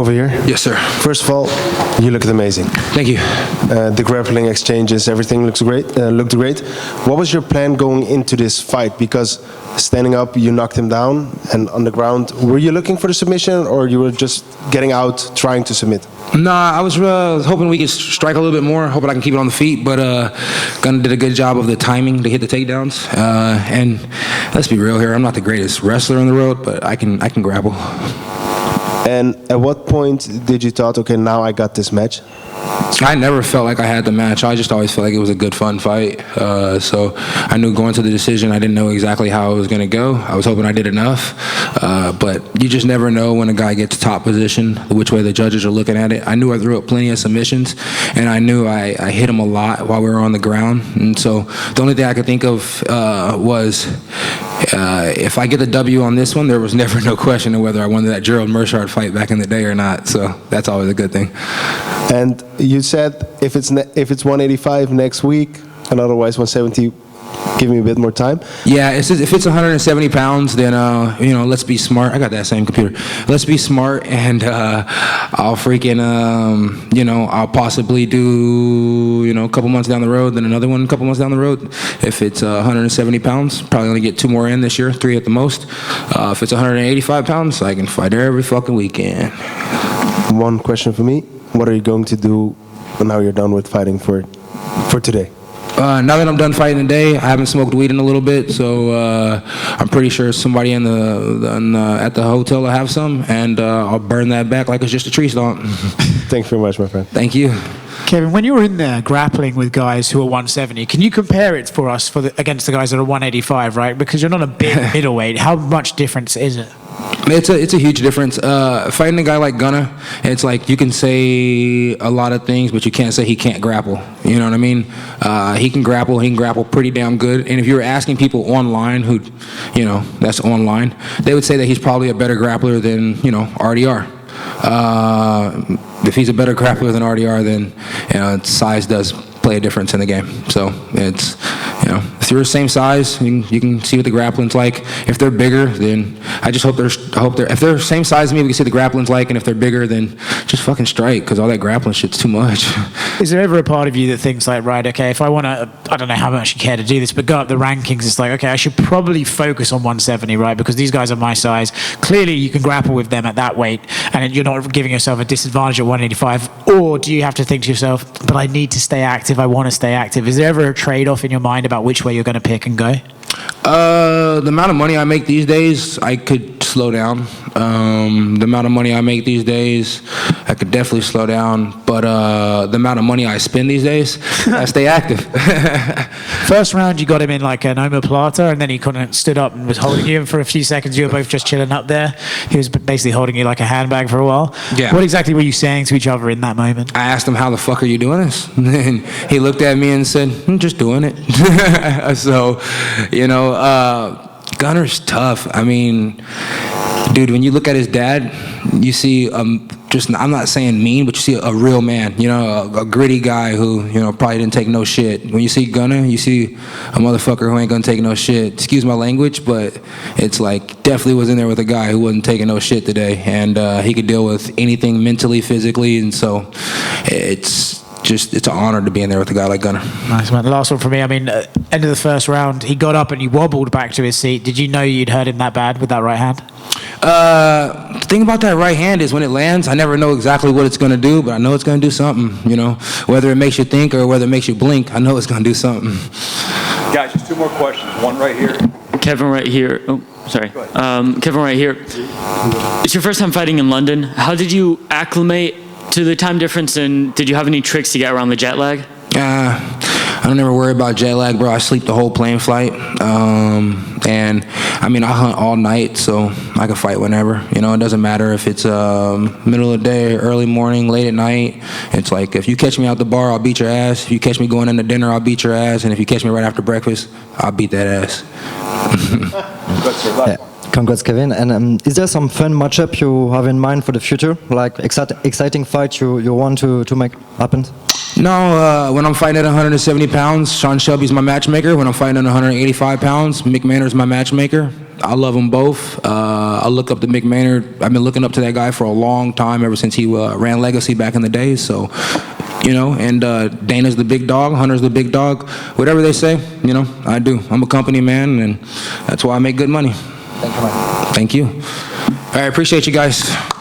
over here. Yes, sir. First of all, you looked amazing. Thank you. The grappling exchanges, everything looks great. Looked great. What was your plan going into this fight? Because standing up, you knocked him down, and on the ground, were you looking for the submission, or you were just getting out, trying to submit? Nah, I was hoping we could strike a little bit more, hoping I can keep it on the feet, but Gunnar did a good job of the timing to hit the takedowns. And let's be real here, I'm not the greatest wrestler on the road, but I can grapple. And at what point did you thought, okay, now I got this match? I never felt like I had the match. I just always felt like it was a good, fun fight. So I knew going to the decision, I didn't know exactly how it was going to go. I was hoping I did enough. But you just never know when a guy gets top position, which way the judges are looking at it. I knew I threw up plenty of submissions, and I knew I hit him a lot while we were on the ground. And so the only thing I could think of was if I get the W on this one, there was never no question of whether I won that Gerald Mershard fight back in the day or not. So that's always a good thing. And you said if it's 185 next week, and otherwise 170, give me a bit more time. Yeah, if it's 170 pounds, then let's be smart. I got that same computer. Let's be smart, and I'll freaking I'll possibly do a couple months down the road, then another one a couple months down the road. If it's 170 pounds, probably only get 2 more in this year, 3 at the most. If it's 185 pounds, I can fight every fucking weekend. One question for me: what are you going to do now you're done with fighting for today? Now that I'm done fighting today, I haven't smoked weed in a little bit, so I'm pretty sure somebody at the hotel will have some, and I'll burn that back like it's just a tree stump. Thanks very much, my friend. Thank you. Kevin, when you were in there grappling with guys who are 170, can you compare it for us against the guys that are 185, right? Because you're not a big middleweight. How much difference is it? It's a huge difference. Fighting a guy like Gunnar, it's like you can say a lot of things, but you can't say he can't grapple. You know what I mean? He can grapple pretty damn good. And if you were asking people online who, that's online, they would say that he's probably a better grappler than, RDR. If he's a better grappler than RDR, then size does play a difference in the game. So it's, if you're the same size, you can see what the grappling's like. If they're bigger, then I just hope they're if they're the same size as me, we can see the grappling's like. And if they're bigger, then just fucking strike, because all that grappling shit's too much. Is there ever a part of you that thinks like, right, okay, if I want to, I don't know how much you care to do this, but go up the rankings, it's like, okay, I should probably focus on 170, right? Because these guys are my size. Clearly, you can grapple with them at that weight, and you're not giving yourself a disadvantage at 185. Or do you have to think to yourself, but I need to stay active, I want to stay active? Is there ever a trade-off in your mind about which way you're going to pick and go? The amount of money I make these days, I could slow down. The amount of money I make these days, I could definitely slow down. But the amount of money I spend these days, I stay active. First round, you got him in like an omoplata, and then he kind of stood up and was holding you. And for a few seconds, you were both just chilling up there. He was basically holding you like a handbag for a while. Yeah. What exactly were you saying to each other in that moment? I asked him, how the fuck are you doing this? And he looked at me and said, I'm just doing it. So, Gunnar's tough. I mean, dude, when you look at his dad, you see I'm not saying mean, but you see a real man, a gritty guy who, probably didn't take no shit. When you see Gunnar, you see a motherfucker who ain't gonna take no shit. Excuse my language, but it's like, definitely was in there with a guy who wasn't taking no shit today. And he could deal with anything mentally, physically, and so it's an honor to be in there with a guy like Gunnar. Nice, man. Last one for me. I mean, end of the first round, he got up and he wobbled back to his seat. Did you know you'd hurt him that bad with that right hand? The thing about that right hand is when it lands, I never know exactly what it's going to do, but I know it's going to do something, Whether it makes you think or whether it makes you blink, I know it's going to do something. Guys, just 2 more questions. One right here. Kevin right here. Oh, sorry. Kevin right here. It's your first time fighting in London. How did you acclimate to the time difference, and did you have any tricks to get around the jet lag? I don't ever worry about jet lag, bro. I sleep the whole plane flight. And I mean, I hunt all night, so I can fight whenever. It doesn't matter if it's middle of the day, early morning, late at night. It's like, if you catch me out the bar, I'll beat your ass. If you catch me going into dinner, I'll beat your ass. And if you catch me right after breakfast, I'll beat that ass. Yeah. Congrats, Kevin. And is there some fun matchup you have in mind for the future? Like exciting fight you want to make happen? No, when I'm fighting at 170 pounds, Sean Shelby's my matchmaker. When I'm fighting at 185 pounds, Mick Maynard's my matchmaker. I love them both. I look up to Mick Maynard. I've been looking up to that guy for a long time, ever since he ran Legacy back in the days. So, you know, and Dana's the big dog, Hunter's the big dog. Whatever they say, you know, I do. I'm a company man, and that's why I make good money. Thank you, man. Thank you. All right, appreciate you guys.